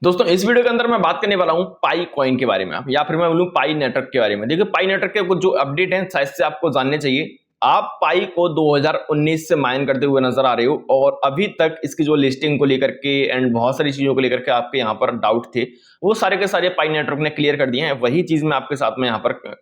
दोस्तों इस वीडियो के अंदर मैं बात करने वाला हूं पाई कॉइन के बारे में या फिर मैं बोलूं पाई नेटवर्क के बारे में। देखिए पाई नेटवर्क के कुछ जो अपडेट हैं शायद से आपको जानने चाहिए। आप पाई को 2019 से माइन करते हुए नजर आ रहे हो और अभी तक इसकी जो लिस्टिंग को लेकर के एंड बहुत सारी चीजों को लेकर के आपके यहाँ पर डाउट थे, वो सारे के सारे पाई नेटवर्क ने क्लियर कर दिए हैं। वही चीज मैं आपके साथ में यहाँ पर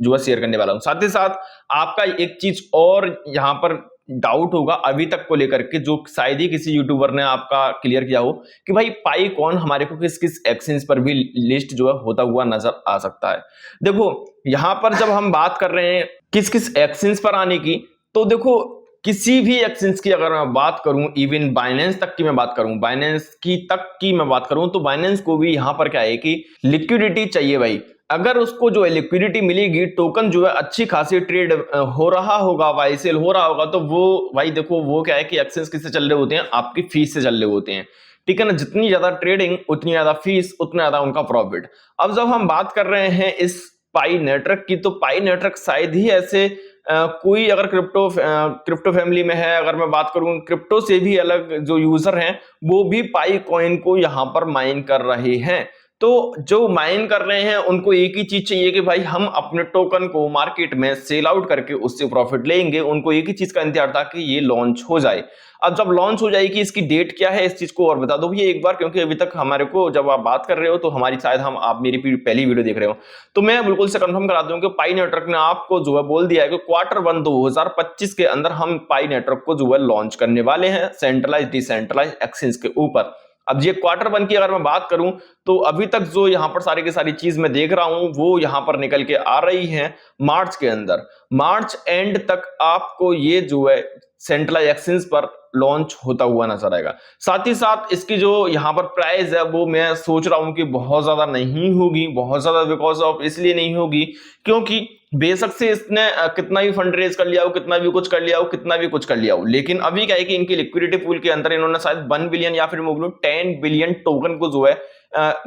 जो है शेयर करने वाला हूँ। साथ ही साथ आपका एक चीज और यहाँ पर डाउट होगा अभी तक को लेकर के, जो शायद ही किसी यूट्यूबर ने आपका क्लियर किया हो कि भाई पाई कौन हमारे को किस किस एक्सचेंज पर भी लिस्ट जो है होता हुआ नजर आ सकता है। देखो यहां पर जब हम बात कर रहे हैं किस किस एक्सचेंज पर आने की, तो देखो किसी भी एक्सचेंज की अगर मैं बात करूं, इवन बाइनेंस तक की मैं बात करूं, बाइनेंस की तक की मैं बात करूं, तो बाइनेंस को भी यहां पर क्या है कि लिक्विडिटी चाहिए भाई। अगर उसको जो है लिक्विडिटी मिलेगी, टोकन जो है अच्छी खासी ट्रेड हो रहा होगा, बाई सेल हो रहा होगा, तो वो भाई देखो वो क्या है कि एक्सचेंज किससे चल रहे होते हैं, आपकी फीस से चल रहे होते हैं। ठीक है ना, जितनी ज्यादा ट्रेडिंग उतनी ज्यादा फीस, उतना ज्यादा उनका प्रॉफिट। अब जब हम बात कर रहे हैं इस पाई नेटवर्क की, तो पाई नेटवर्क शायद ही ऐसे कोई अगर क्रिप्टो फैमिली में है, अगर मैं बात करूं क्रिप्टो से भी अलग जो यूजर हैं वो भी पाई कॉइन को यहां पर माइन कर रहे हैं। तो जो माइन कर रहे हैं उनको एक ही चीज चाहिए कि भाई हम अपने टोकन को मार्केट में सेल आउट करके उससे प्रॉफिट लेंगे। उनको एक ही चीज का इंतजार था कि ये लॉन्च हो जाए। अब जब लॉन्च हो जाएगी, इसकी डेट क्या है इस चीज को और बता दो भैया एक बार, क्योंकि अभी तक हमारे को जब आप बात कर रहे हो तो हमारी शायद आप मेरी पहली वीडियो देख रहे हो, तो मैं बिल्कुल से कंफर्म करा दूं कि पाई नेटवर्क ने आपको जो है बोल दिया है कि Q1 2025 के अंदर हम पाई नेटवर्क को जो है लॉन्च करने वाले हैं सेंट्रलाइज डिसेंट्रलाइज एक्सचेंज के ऊपर। अब ये Q1 की अगर मैं बात करूं, तो अभी तक जो यहां पर सारी की सारी चीज मैं देख रहा हूं वो यहां पर निकल के आ रही है मार्च के अंदर। मार्च एंड तक आपको ये जो है सेंट्रलाइज एक्सचेंज पर लॉन्च होता हुआ नजर आएगा। साथ ही साथ इसकी जो यहां पर प्राइस है वो मैं सोच रहा हूं कि बहुत ज्यादा नहीं होगी, बहुत ज्यादा बिकॉज ऑफ इसलिए नहीं होगी क्योंकि बेशक से इसने कितना भी फंड रेज कर लिया हो, कितना भी कुछ कर लिया हो, कितना भी कुछ कर लिया हो, लेकिन अभी क्या है कि इनकी लिक्विडिटी पूल के अंदर इन्होंने शायद 1 बिलियन या फिर 10 बिलियन टोकन को जो है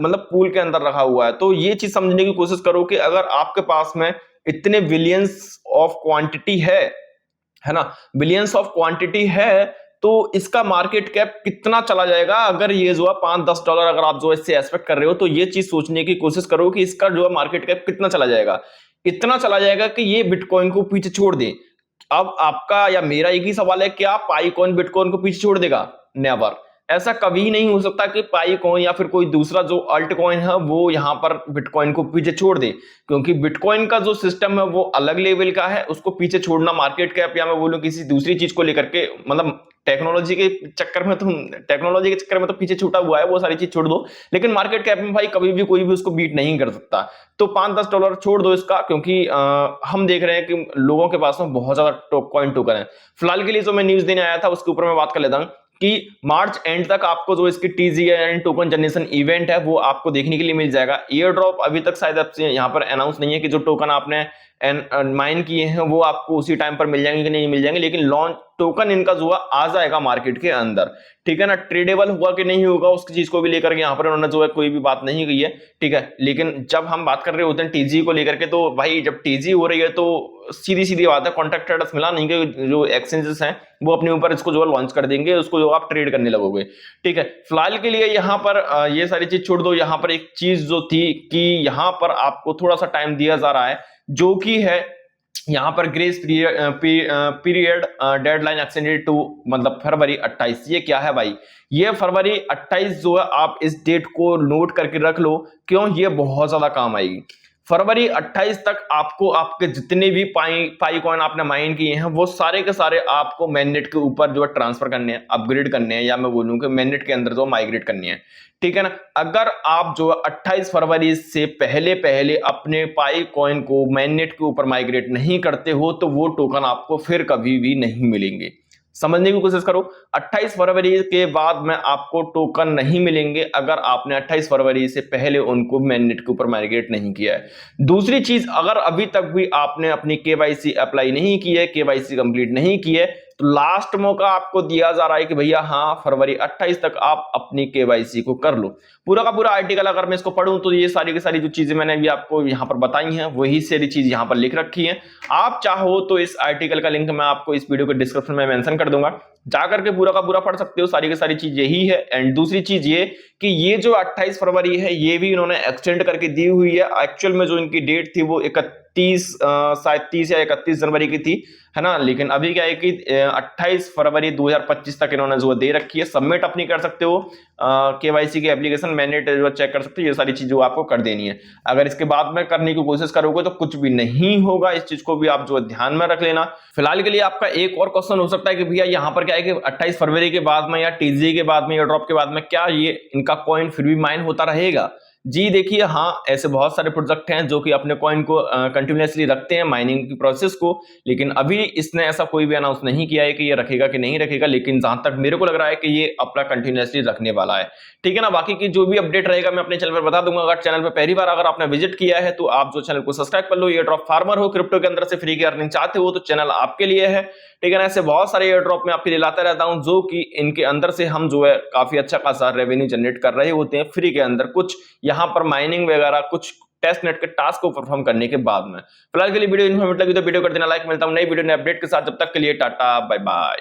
मतलब पूल के अंदर रखा हुआ है। तो ये चीज समझने की कोशिश करो कि अगर आपके पास में इतने बिलियंस ऑफ क्वांटिटी है ना, बिलियंस ऑफ क्वांटिटी है, तो इसका मार्केट कैप कितना चला जाएगा अगर ये जो है $5-10 अगर आप जो इससे एक्सपेक्ट कर रहे हो, तो ये चीज सोचने की कोशिश करो कि इसका जो है मार्केट कैप कितना चला जाएगा। इतना चला जाएगा कि ये बिटकॉइन को पीछे छोड़ दे। अब आपका या मेरा एक ही सवाल है, क्या पाई कॉइन बिटकॉइन को पीछे छोड़ देगा? नेवर। ऐसा कभी नहीं हो सकता कि पाई कॉइन या फिर कोई दूसरा जो अल्ट कॉइन है वो यहां पर बिटकॉइन को पीछे छोड़ दे, क्योंकि बिटकॉइन का जो सिस्टम है वो अलग लेवल का है। उसको पीछे छोड़ना मार्केट कैप या मैं बोलूं किसी दूसरी चीज को लेकर के, मतलब टेक्नोलॉजी के चक्कर में तो पीछे छूटा हुआ है, वो सारी चीज छोड़ दो, लेकिन मार्केट कैप में भाई कभी भी कोई भी उसको बीट नहीं कर सकता। तो $5-10 छोड़ दो इसका, क्योंकि हम देख रहे हैं कि लोगों के पास में बहुत ज्यादा कॉइन टोकन है। फिलहाल के लिए जो मैं न्यूज देने आया था उसके ऊपर मैं बात कर लेता हूं कि मार्च एंड तक आपको जो इसकी टीजीएन टोकन जनरेशन इवेंट है वो आपको देखने के लिए मिल जाएगा। एयर ड्रॉप अभी तक शायद आपसे यहाँ पर अनाउंस नहीं है कि जो टोकन आपने माइन किए हैं वो आपको उसी टाइम पर मिल जाएंगे कि नहीं मिल जाएंगे, लेकिन लॉन्च टोकन इनका जो आ जाएगा मार्केट के अंदर। ठीक है ना, ट्रेडेबल होगा कि नहीं होगा उसकी चीज को भी लेकर के यहाँ पर उन्होंने जो है कोई भी बात नहीं की है। ठीक है, लेकिन जब हम बात कर रहे होते हैं टीजी को लेकर के, तो भाई जब टीजी हो रही है तो सीधी सीधी बात है, कॉन्ट्रैक्ट स्टेटस मिला नहीं कि जो एक्सचेंजेस हैं वो अपने ऊपर इसको जो है लॉन्च कर देंगे, उसको जो आप ट्रेड करने लगोगे। ठीक है, फिलहाल के लिए यहाँ पर ये सारी चीज छोड़ दो। यहाँ पर एक चीज जो थी कि यहाँ पर आपको थोड़ा सा टाइम दिया जा रहा है, जो कि है यहां पर grace period deadline extended to मतलब फरवरी 28। ये क्या है भाई? ये फरवरी 28 जो है, आप इस डेट को नोट करके रख लो, क्यों ये बहुत ज्यादा काम आएगी। फरवरी 28 तक आपको आपके जितने भी पाई कॉइन आपने माइन किए हैं वो सारे के सारे आपको मैननेट के ऊपर जो है ट्रांसफर करने हैं, अपग्रेड करने हैं, या मैं बोलूं कि मैननेट के अंदर जो माइग्रेट करनी है। ठीक है ना, अगर आप जो 28 फरवरी से पहले पहले अपने पाई कॉइन को मैननेट के ऊपर माइग्रेट नहीं करते हो तो वो टोकन आपको फिर कभी भी नहीं मिलेंगे। समझने की कोशिश करो, 28 फरवरी के बाद में आपको टोकन नहीं मिलेंगे अगर आपने 28 फरवरी से पहले उनको मैननेट के ऊपर माइग्रेट नहीं किया है। दूसरी चीज, अगर अभी तक भी आपने अपनी केवाईसी अप्लाई नहीं की है, केवाईसी कंप्लीट नहीं की है, तो लास्ट मौका आपको दिया जा रहा है कि भैया हाँ फरवरी 28 तक आप अपनी केवाईसी को कर लो। पूरा का पूरा आर्टिकल अगर मैं इसको पढूं तो ये सारी की सारी जो चीजें मैंने अभी आपको यहाँ पर बताई हैं वही सारी चीज यहाँ पर लिख रखी है। आप चाहो तो इस आर्टिकल का लिंक मैं आपको इस वीडियो के डिस्क्रिप्शन में मेंशन कर दूंगा, जाकर के पूरा का पूरा पढ़ सकते हो, सारी की सारी चीज यही है। एंड दूसरी चीज ये कि ये जो 28 फरवरी है ये भी इन्होंने एक्सटेंड करके दी हुई है। एक्चुअल में जो इनकी डेट थी वो 31 शायद 30 या 31 जनवरी की थी, है ना, लेकिन अभी क्या है कि 28 फरवरी 2025 तक इन्होंने जो दे रखी है। सबमिट अपनी कर सकते हो केवाईसी की एप्लीकेशन, मैंडेट जो चेक कर सकते हो, ये सारी चीजें आपको कर देनी है। अगर इसके बाद में करने की कोशिश करोगे तो कुछ भी नहीं होगा, इस चीज को भी आप जो ध्यान में रख लेना। फिलहाल के लिए आपका एक और क्वेश्चन हो सकता है कि भैया यहाँ पर क्या है कि 28 फरवरी के बाद में या टीजी के बाद में या ड्रॉप के बाद में क्या ये इनका कॉइन फिर भी माइन होता रहेगा? जी देखिए, हाँ, ऐसे बहुत सारे प्रोजेक्ट हैं जो कि अपने कॉइन को कंटिन्यूअसली रखते हैं माइनिंग की प्रोसेस को, लेकिन अभी इसने ऐसा कोई भी अनाउंस नहीं किया है कि ये रखेगा कि नहीं रखेगा, लेकिन जहां तक मेरे को लग रहा है कि ये अपना कंटिन्यूअसली रखने वाला है। ठीक है ना, बाकी की जो भी अपडेट रहेगा मैं अपने चैनल पर बता दूंगा। अगर चैनल पर पहली बार अगर आपने विजिट किया है तो आप जो चैनल को सब्सक्राइब कर लो। एयर ड्रॉप फार्मर हो, क्रिप्टो के अंदर से फ्री की अर्निंग चाहते हो तो चैनल आपके लिए है। ठीक है ना, ऐसे बहुत सारे एयर ड्रॉप में आपके लिए लाता रहता हूं जो कि इनके अंदर से हम जो है काफी अच्छा खासा रेवेन्यू जनरेट कर रहे होते हैं फ्री के अंदर, कुछ यहाँ पर माइनिंग वगैरह, कुछ टेस्ट नेट के टास्क को परफॉर्म करने के बाद में। फिलहाल के लिए वीडियो इन्फॉर्मेटिव लगी तो वीडियो कर देना लाइक। मिलता हूं नई वीडियो नए अपडेट के साथ, जब तक के लिए टाटा बाय बाय।